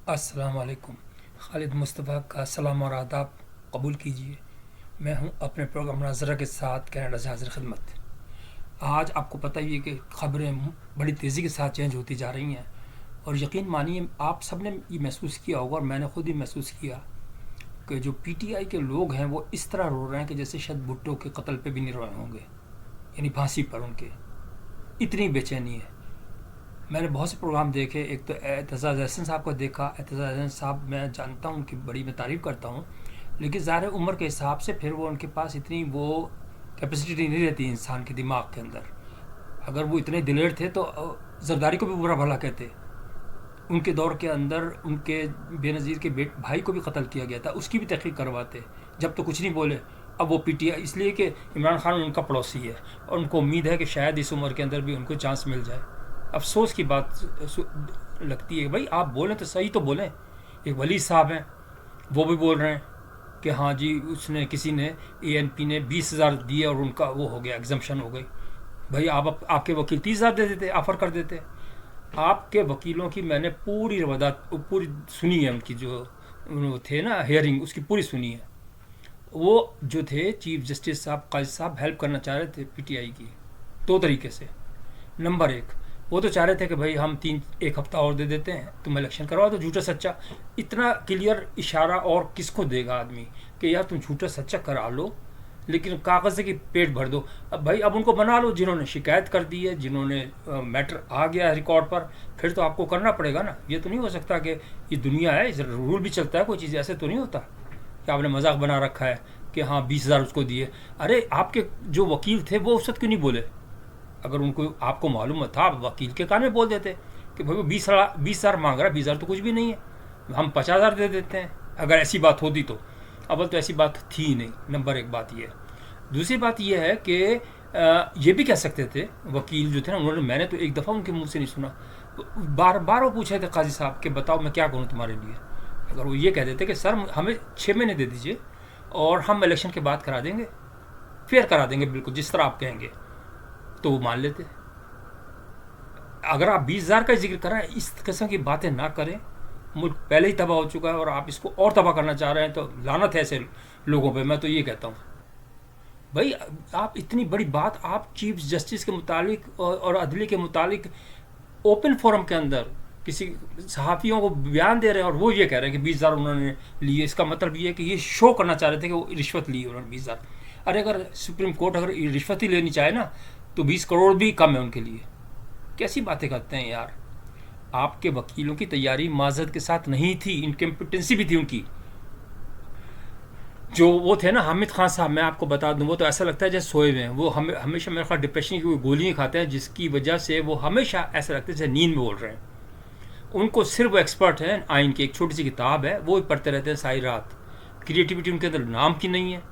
अस्सलाम वालेकुम। खालिद मुस्तफ़ा का सलाम और आदाब कबूल कीजिए। मैं हूं अपने प्रोग्राम नाजरा के साथ कनाडा से हाजिर खिदमत। आज आपको पता ही है कि खबरें बड़ी तेज़ी के साथ चेंज होती जा रही हैं, और यकीन मानिए आप सब ने ये महसूस किया होगा और मैंने खुद ही महसूस किया कि जो पीटीआई के लोग हैं वो इस तरह रो रहे हैं कि जैसे शायद भुट्टो के कत्ल पे भी नहीं रोए होंगे, यानी फांसी पर उनके। इतनी बेचैनी है। मैंने बहुत से प्रोग्राम देखे। एक तो एतज़ाज़ एहसन साहब को देखा। एतज़ाज़ एहसन साहब मैं जानता हूँ, उनकी बड़ी मैं तारीफ़ करता हूँ, लेकिन ज़ाहिर उम्र के हिसाब से फिर वो उनके पास इतनी वो कैपेसिटी नहीं रहती इंसान के दिमाग के अंदर। अगर वो इतने दिलेर थे तो जरदारी को भी बुरा भला कहते। उनके दौर के अंदर उनके बेनज़ीर के भाई को भी कत्ल किया गया था, उसकी भी तहकीक करवाते, जब तो कुछ नहीं बोले। अब वो पीटीआई इसलिए कि इमरान खान उनका पड़ोसी है और उनको उम्मीद है कि शायद इस उम्र के अंदर भी उनको चांस मिल जाए। अफसोस की बात लगती है। भाई आप बोलें तो सही तो बोलें। एक वली साहब हैं, वो भी बोल रहे हैं कि हाँ जी उसने किसी ने एएनपी ने 20,000 दिए और उनका वो हो गया, एग्जम्पशन हो गई। भाई आप आपके वकील 30,000 दे देते, ऑफर कर देते। आपके वकीलों की मैंने पूरी रवादात पूरी सुनी है, उनकी जो वो थे ना हेयरिंग, उसकी पूरी सुनी है। वो जो थे चीफ जस्टिस साहब, काजी साहब, हेल्प करना चाह रहे थे पीटीआई की दो तरीके से। नंबर एक, वो तो चाह रहे थे कि भाई हम एक हफ्ता और दे देते हैं, तुम इलेक्शन करवाओ। तो झूठा सच्चा इतना क्लियर इशारा और किसको देगा आदमी कि यार तुम झूठा सच्चा करा लो, लेकिन कागज़ की पेट भर दो। अब भाई अब उनको बना लो, जिन्होंने शिकायत कर दी है, जिन्होंने मैटर आ गया है रिकॉर्ड पर, फिर तो आपको करना पड़ेगा ना। ये तो नहीं हो सकता कि ये दुनिया है, इस रूल भी चलता है, कोई चीज़ ऐसे तो नहीं होता कि आपने मजाक बना रखा है कि हाँ 20,000 उसको दिए। अरे आपके जो वकील थे वो उस वक्त क्यों नहीं बोले? अगर उनको आपको मालूम था, आप वकील के कान में बोल देते कि भाई वो 20,000 मांग रहा है, 20,000 तो कुछ भी नहीं है, हम 50,000 दे देते हैं, अगर ऐसी बात होती तो। अव्वल तो ऐसी बात थी ही नहीं, नंबर एक बात ये है। दूसरी बात यह है कि ये भी कह सकते थे वकील जो थे ना, उन्होंने, मैंने तो एक दफ़ा उनके मुंह से नहीं सुना, बार बार वो पूछे थे काजी साहब कि बताओ मैं क्या करूँ तुम्हारे लिए। अगर वो ये कह देते कि सर हमें 6 महीने दे दीजिए और हम इलेक्शन के बाद करा देंगे, फेयर करा देंगे बिल्कुल जिस तरह आप कहेंगे, तो वो मान लेते। अगर आप 20,000 का जिक्र कर रहे हैं, इस किस्म की बातें ना करें। मुल्क पहले ही तबाह हो चुका है और आप इसको और तबाह करना चाह रहे हैं, तो लानत है ऐसे लोगों पे। मैं तो ये कहता हूँ भाई, आप इतनी बड़ी बात आप चीफ जस्टिस के मुतालिक और अदली के मुतालिक ओपन फोरम के अंदर किसी सहाफ़ियों को बयान दे रहे हैं और वो ये कह रहे हैं कि 20,000 उन्होंने लिए। इसका मतलब ये है कि ये शो करना चाह रहे थे कि वो रिश्वत ली उन्होंने 20,000। अरे अगर सुप्रीम कोर्ट अगर रिश्वत ही लेनी चाहे ना तो 20 करोड़ भी कम है उनके लिए। कैसी बातें करते हैं यार। आपके वकीलों की तैयारी माजरत के साथ नहीं थी, इनकम्पिटेंसी भी थी उनकी। जो वो थे ना हामिद खान साहब, मैं आपको बता दूं, वो तो ऐसा लगता है जैसे सोए हुए हैं। वो हमेशा मेरे ख्याल डिप्रेशन की गोलियां खाते हैं, जिसकी वजह से वो हमेशा ऐसा लगता है जैसे नींद में बोल रहे हैं। उनको सिर्फ वो एक्सपर्ट हैं आइन की, एक छोटी सी किताब है वो ही पढ़ते रहते हैं सारी रात। क्रिएटिविटी उनके अंदर नाम की नहीं है।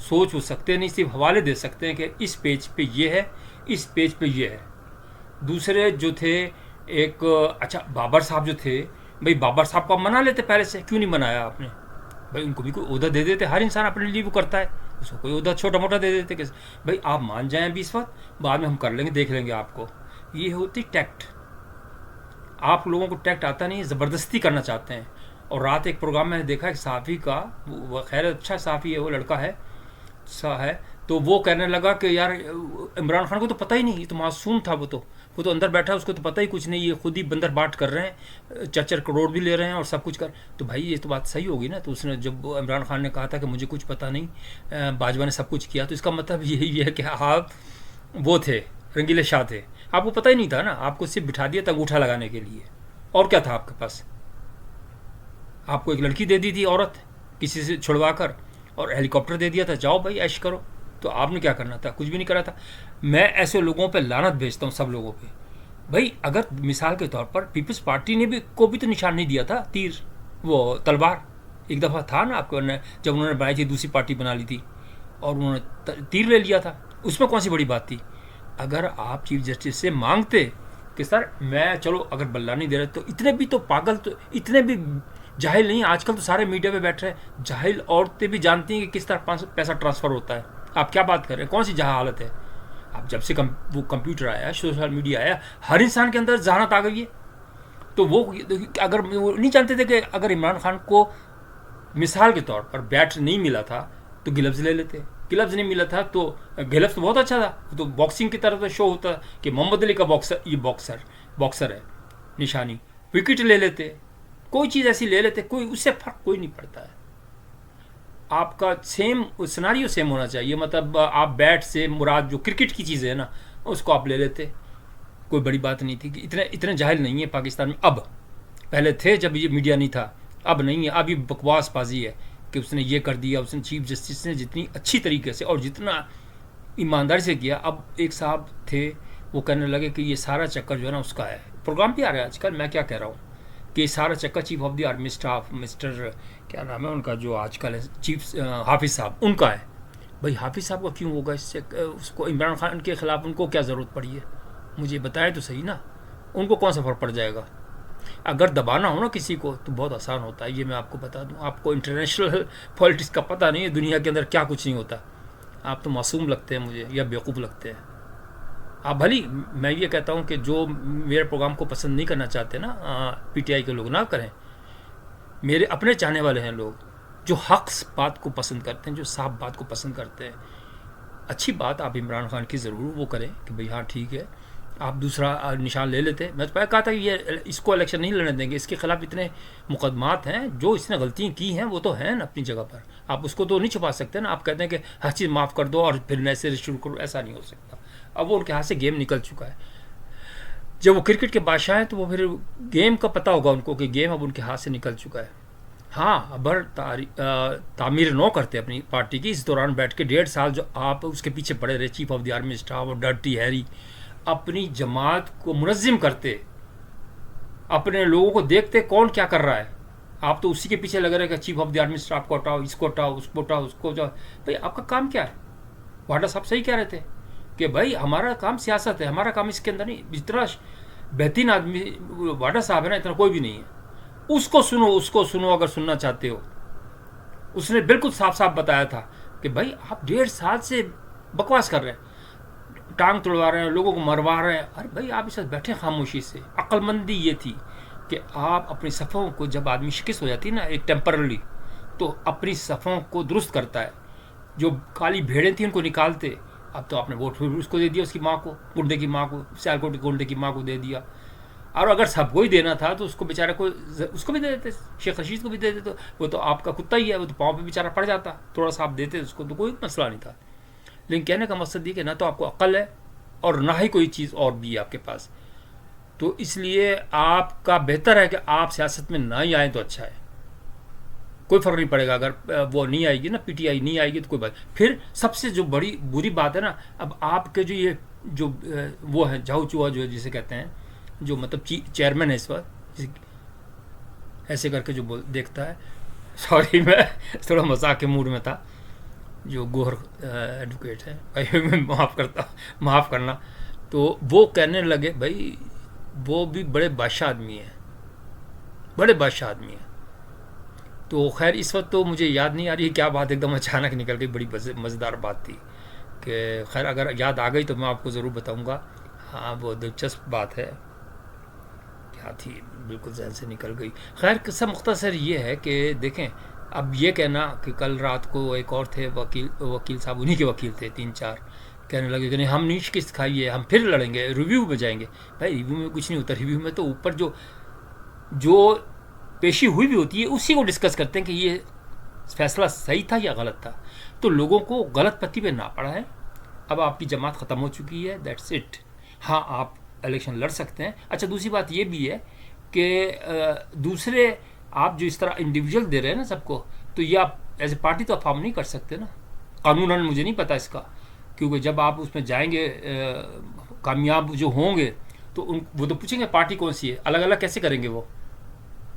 सोच वो सकते नहीं, सिर्फ हवाले दे सकते हैं कि इस पेज पे ये है, इस पेज पे ये है। दूसरे जो थे, एक अच्छा बाबर साहब जो थे, भाई बाबर साहब को आप मना लेते पहले से, क्यों नहीं मनाया आपने? भाई उनको भी कोई ओहदा दे देते। हर इंसान अपने लिए वो करता है, उसको कोई ओहदा छोटा मोटा दे देते कि भाई आप मान जाएं अभी इस वक्त, बाद में हम कर लेंगे, देख लेंगे आपको। ये होती टैक्ट। आप लोगों को टैक्ट आता नहीं, ज़बरदस्ती करना चाहते हैं। और रात एक प्रोग्राम मैंने देखा एक साफ़ी का, वो खैर अच्छा साफ़ी है, वो लड़का है सा है, तो वो कहने लगा कि यार इमरान खान को तो पता ही नहीं, ये तो मासूम था, वो तो अंदर बैठा है, उसको तो पता ही कुछ नहीं, ये खुद ही बंदर बाट कर रहे हैं, 4-4 करोड़ भी ले रहे हैं और सब कुछ कर। तो भाई ये तो बात सही होगी ना। तो उसने, जब इमरान खान ने कहा था कि मुझे कुछ पता नहीं, बाजवा ने सब कुछ किया, तो इसका मतलब यही है कि आप वो थे, रंगीले शाह थे, आपको पता ही नहीं था ना, आपको सिर्फ बिठा दिया था अंगूठा लगाने के लिए। और क्या था आपके पास? आपको एक लड़की दे दी थी औरत किसी से छुड़वा कर, और हेलीकॉप्टर दे दिया था, जाओ भाई ऐश करो। तो आपने क्या करना था? कुछ भी नहीं करा था। मैं ऐसे लोगों पे लानत भेजता हूँ, सब लोगों पे। भाई अगर मिसाल के तौर पर पीपल्स पार्टी ने भी को भी तो निशान नहीं दिया था, तीर, वो तलवार। एक दफ़ा था ना आपको, जब उन्होंने बनाई थी, दूसरी पार्टी बना ली थी और उन्होंने तीर ले लिया था, उसमें कौन सी बड़ी बात थी? अगर आप चीफ जस्टिस से मांगते कि सर मैं, चलो अगर बल्ला नहीं दे रहे, तो इतने भी तो पागल, तो इतने भी जाहिल नहीं। आजकल तो सारे मीडिया पे बैठ रहे हैं, जाहिल औरतें भी जानती हैं कि किस तरह पैसा ट्रांसफ़र होता है। आप क्या बात कर रहे हैं? कौन सी जहाँ हालत है? आप जब से वो कंप्यूटर आया, सोशल मीडिया आया, हर इंसान के अंदर जहानत आ गई है। तो वो अगर वो नहीं जानते थे कि अगर इमरान खान को मिसाल के तौर पर बैट नहीं मिला था तो गिलव्स ले लेते, गिलव्स नहीं मिला था तो गिलव्स तो बहुत अच्छा था, तो बॉक्सिंग की तरह तो शो होता कि मोहम्मद अली का ये बॉक्सर है निशानी, विकेट ले लेते, कोई चीज़ ऐसी ले लेते, कोई उससे फर्क कोई नहीं पड़ता है। आपका सेम सिनारियो सेम होना चाहिए, मतलब आप बैट से मुराद जो क्रिकेट की चीज़ें है ना उसको आप ले लेते, कोई बड़ी बात नहीं थी कि इतने इतने जाहिल नहीं है पाकिस्तान में अब, पहले थे जब ये मीडिया नहीं था, अब नहीं है, अब ये बकवासबाजी है कि उसने ये कर दिया, उसने चीफ जस्टिस ने जितनी अच्छी तरीके से और जितना ईमानदारी से किया। अब एक साहब थे वो कहने लगे कि ये सारा चक्कर जो है ना उसका है, प्रोग्राम भी आ रहा है आजकल, मैं क्या कह रहा हूँ कि सारा चक्कर chief of the army staff mister क्या नाम है उनका जो आजकल है चीफ हाफिज़ साहब उनका है। भाई हाफिज़ साहब का क्यों होगा इससे, उसको इमरान खान के ख़िलाफ़ उनको क्या ज़रूरत पड़ी है, मुझे बताए तो सही ना, उनको कौन सा फ़र्क पड़ जाएगा। अगर दबाना हो ना किसी को तो बहुत आसान होता है, ये मैं आपको बता दूं। आपको इंटरनेशनल पॉलिटिक्स का पता नहीं है, दुनिया के अंदर क्या कुछ नहीं होता, आप तो मासूम लगते हैं मुझे या बेवकूफ़ लगते हैं। आप भली मैं ये कहता हूँ कि जो मेरे प्रोग्राम को पसंद नहीं करना चाहते ना पीटीआई के लोग ना करें, मेरे अपने चाहने वाले हैं लोग जो हक बात को पसंद करते हैं, जो साफ बात को पसंद करते हैं। अच्छी बात आप इमरान खान की ज़रूर वो करें कि भाई हाँ ठीक है, आप दूसरा निशान ले लेते। मैं तो पहले कहा था कि ये इसको इलेक्शन नहीं लड़ने देंगे, इसके खिलाफ इतने मुकदमात हैं, जो इसने गलतियाँ की हैं वो तो हैं ना अपनी जगह पर, आप उसको तो नहीं छुपा सकते ना। आप कहते हैं कि हर चीज़ माफ़ कर दो और फिर नए से शुरू करो, ऐसा नहीं हो सकता। अब वो उनके हाथ से गेम निकल चुका है, जब वो क्रिकेट के बादशाह हैं तो वो फिर गेम का पता होगा उनको कि गेम अब उनके हाथ से निकल चुका है। हाँ, अबर तामीर नो करते अपनी पार्टी की, इस दौरान बैठ के 1.5 साल जो आप उसके पीछे पड़े रहे chief of the army staff और डर्टी हैरी, अपनी जमात को मुनज़्ज़म करते, अपने लोगों को देखते कौन क्या कर रहा है, आप तो उसी के पीछे लगे रहे कि chief of the army staff को हटाओ, इसको हटाओ, उसको हटाओ, उसको हटाओ। भाई आपका काम क्या है? वाडा साहब सही कह रहे थे कि भाई हमारा काम सियासत है, हमारा काम इसके अंदर नहीं। जितना बेहतरीन आदमी वाडा साहब है ना, इतना कोई भी नहीं है। उसको सुनो अगर सुनना चाहते हो। उसने बिल्कुल साफ साफ बताया था कि भाई आप 1.5 साल से बकवास कर रहे हैं, टांग तुड़वा रहे हैं, लोगों को मरवा रहे हैं। अरे भाई आप इस साथ बैठे खामोशी से। अक्लमंदी ये थी कि आप अपनी सफ़ों को, जब आदमी शिकस्त हो जाती है ना एक टेम्परली, तो अपनी सफ़ों को दुरुस्त करता है। जो काली भेड़ें थी उनको निकालते, अब तो आपने वोट उसको दे दिया, उसकी माँ को, गुंडे की माँ को, सियालकोट गुंडे की माँ को दे दिया। और अगर सबको ही देना था तो उसको बेचारे को, उसको भी दे देते, शेख रशीद को भी दे देते, तो वो तो आपका कुत्ता ही है, वो तो पाँव पे बेचारा पड़ जाता, थोड़ा सा आप देते उसको तो कोई मसला नहीं था। लेकिन कहने का मकसद ये कि ना तो आपको अक्ल है और ना ही कोई चीज़ और भी है आपके पास, तो इसलिए आपका बेहतर है कि आप सियासत में ना ही आए तो अच्छा है। कोई फ़र्क नहीं पड़ेगा अगर वो नहीं आएगी ना, पीटीआई नहीं आएगी तो कोई बात। फिर सबसे जो बड़ी बुरी बात है ना, अब आपके जो ये जो वो है झाऊ चूहा जो जिसे कहते हैं, जो मतलब चेयरमैन है इस वक्त, ऐसे करके जो देखता है, सॉरी मैं थोड़ा मजाक के मूड में था, जो गोहर एडवोकेट है भाई मैं माफ़ करना। तो वो कहने लगे भाई वो भी बड़े बादशाह आदमी है, बड़े बादशाह आदमी है। तो खैर इस वक्त तो मुझे याद नहीं आ रही क्या बात, एकदम अचानक निकल गई, बड़ी मज़ेदार बात थी कि खैर अगर याद आ गई तो मैं आपको ज़रूर बताऊंगा। हाँ वो दिलचस्प बात है, क्या थी बिल्कुल जहन से निकल गई। खैर किस्सा मुख्तसर ये है कि देखें, अब ये कहना कि कल रात को एक और थे वकील साहब, उन्हीं के वकील थे 3-4, कहने लगे कि नहीं हम नहीं शिकस्त खाई है, हम फिर लड़ेंगे, रिव्यू में जाएंगे। भाई रिव्यू में कुछ नहीं होता, रिव्यू में तो ऊपर जो पेशी हुई भी होती है उसी को डिस्कस करते हैं कि ये फैसला सही था या गलत था। तो लोगों को गलत पत्ती पे ना पड़ा है, अब आपकी जमात ख़त्म हो चुकी है, दैट्स इट। हाँ आप इलेक्शन लड़ सकते हैं। अच्छा दूसरी बात ये भी है कि दूसरे आप जो इस तरह इंडिविजुअल दे रहे हैं ना सबको, तो ये आप एज ए पार्टी तो फॉर्म नहीं कर सकते ना, कानूनन मुझे नहीं पता इसका, क्योंकि जब आप उसमें जाएंगे कामयाब जो होंगे तो वो तो पूछेंगे पार्टी कौन सी है, अलग अलग कैसे करेंगे, वो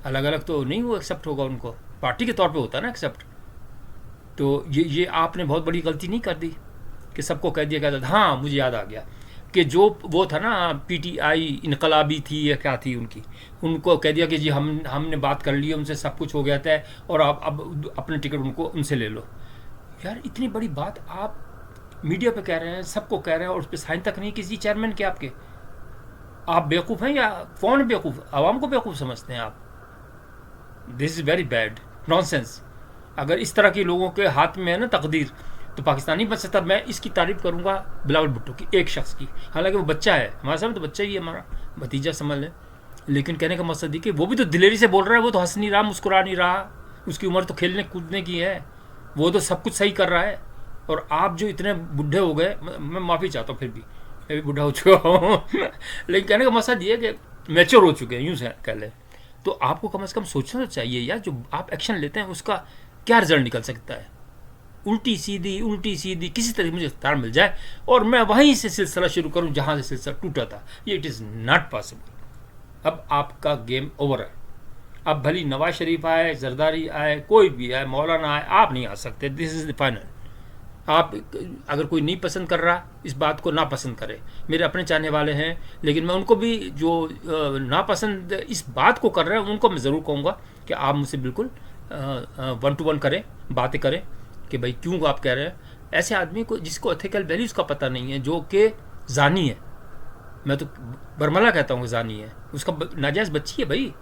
अलग अलग तो नहीं वो एक्सेप्ट होगा, उनको पार्टी के तौर पे होता है ना एक्सेप्ट। तो ये आपने बहुत बड़ी गलती नहीं कर दी कि सबको कह दिया गया था। हाँ मुझे याद आ गया कि जो वो था ना पीटीआई इनकलाबी थी या क्या थी उनकी, उनको कह दिया कि जी हमने बात कर ली है उनसे, सब कुछ हो गया था और आप अब अपने टिकट उनसे ले लो। यार इतनी बड़ी बात आप मीडिया पे कह रहे हैं, सबको कह रहे हैं, और उस पर साइन तक नहीं किसी चेयरमैन के आपके। आप बेवकूफ़ हैं या कौन बेवकूफ़? आवाम को बेवकूफ़ समझते हैं आप? This is very bad nonsense. अगर इस तरह के लोगों के हाथ में है ना तकदीर, तो पाकिस्तान नहीं बन सकता। मैं इसकी तारीफ करूंगा बिलावल भुट्टो की, एक शख्स की, हालांकि वो बच्चा है हमारे सामने, तो बच्चा ही है, हमारा भतीजा समझ लें। लेकिन कहने का मकसद ये कि वो भी तो दिलेरी से बोल रहा है, वो तो हंस नहीं रहा, मुस्कुरा नहीं रहा, उसकी उम्र तो खेलने कूदने की है, वो तो सब कुछ सही कर रहा है। और आप जो इतने बुढ़े हो गए, मैं माफ़ी चाहता हूँ, फिर भी मैं भी बुढ़ा हो चुका हूँ लेकिन कहने का मकसद ये है कि मैच्योर हो चुके हैं, यूँ से कह लें। तो आपको कम से कम सोचना तो चाहिए यार, जो आप एक्शन लेते हैं उसका क्या रिजल्ट निकल सकता है। उल्टी सीधी किसी तरह मुझे इख्तियार मिल जाए और मैं वहीं से सिलसिला शुरू करूं जहां से सिलसिला टूटा था, ये इट इज़ नॉट पॉसिबल। अब आपका गेम ओवर है। अब भली नवाज शरीफ आए, जरदारी आए, कोई भी आए, मौलाना आए, आप नहीं आ सकते। This is the final. आप अगर कोई नहीं पसंद कर रहा, इस बात को ना पसंद करे। मेरे अपने चाहने वाले हैं, लेकिन मैं उनको भी जो नापसंद इस बात को कर रहे हैं, उनको मैं ज़रूर कहूँगा कि आप मुझसे बिल्कुल 1 to 1 करें, बातें करें कि भाई क्यों आप कह रहे हैं। ऐसे आदमी को जिसको एथिकल वैल्यूज़ का पता नहीं है, जो कि जानी है, मैं तो बरमला कहता हूँ जानी है, उसका नाजायज़ बच्ची है भाई,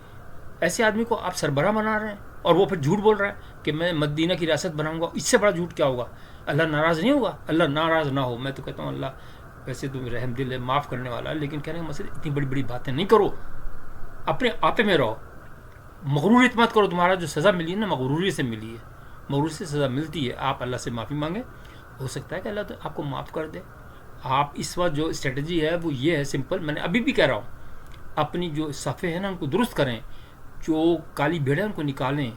ऐसे आदमी को आप सरबराह बना रहे हैं और वो फिर झूठ बोल रहा है कि मैं मदीना की रियासत बनाऊंगा। इससे बड़ा झूठ क्या होगा? अल्लाह नाराज़ नहीं होगा? अल्लाह नाराज़ ना हो। मैं तो कहता हूँ अल्लाह वैसे तो रहम दिल है, माफ़ करने वाला है, लेकिन कहने का मसला इतनी बड़ी बड़ी बातें नहीं करो, अपने आपे में रहो, मगरूरियत मत करो। तुम्हारा जो सज़ा मिली है ना, मगरूरी से मिली है, मगरूरी से सज़ा मिलती है। आप अल्लाह से माफ़ी मांगे, हो सकता है कि अल्लाह तो आपको माफ़ कर दे। आप इस वक्त जो स्ट्रेटजी है वो ये है, सिंपल, मैंने अभी भी कह रहा हूँ, अपनी जो सफ़े हैं ना उनको दुरुस्त करें, जो काली भेड़ है उनको निकालें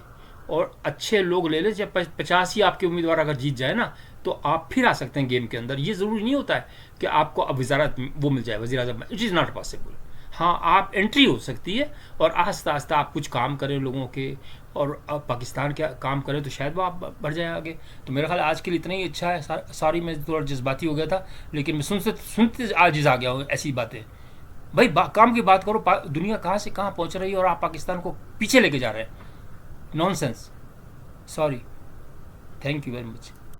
और अच्छे लोग ले लें। जब 50 ही आपके उम्मीदवार अगर जीत जाए ना, तो आप फिर आ सकते हैं गेम के अंदर। ये ज़रूरी नहीं होता है कि आपको अब वजारत वो मिल जाए, वज़ीर आज़म। It is not possible. हाँ, आप एंट्री हो सकती है और आहिस्ता आहिस्ता आप कुछ काम करें लोगों के, और अब पाकिस्तान के काम करें, तो शायद वो आप बढ़ जाए आगे। तो मेरा ख्याल आज के लिए इतना ही अच्छा है। सॉरी मैं थोड़ा जज्बाती हो गया था, लेकिन मैं सुनते आजिज़ आ गया हूँ ऐसी बातें। भाई काम की बात करो, दुनिया कहाँ से कहाँ पहुँच रही है और आप पाकिस्तान को पीछे लेके जा रहे हैं। Nonsense. Sorry, thank you very much.